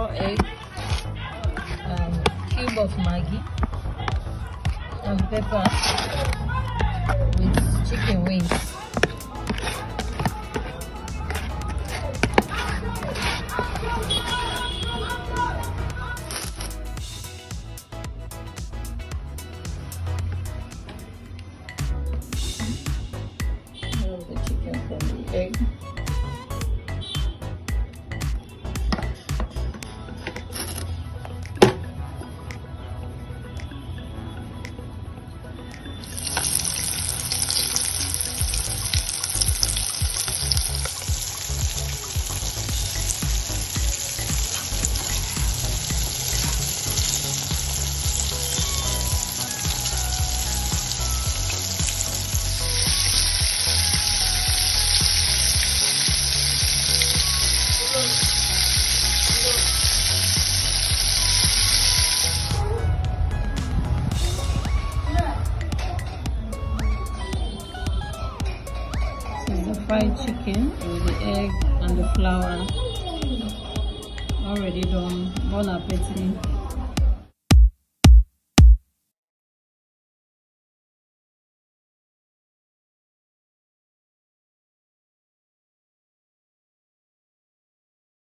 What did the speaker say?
4 eggs, cube of Maggi, and pepper with chicken wings. Here's the chicken from the egg. Fried chicken with the egg and the flour already done. Bon appetit.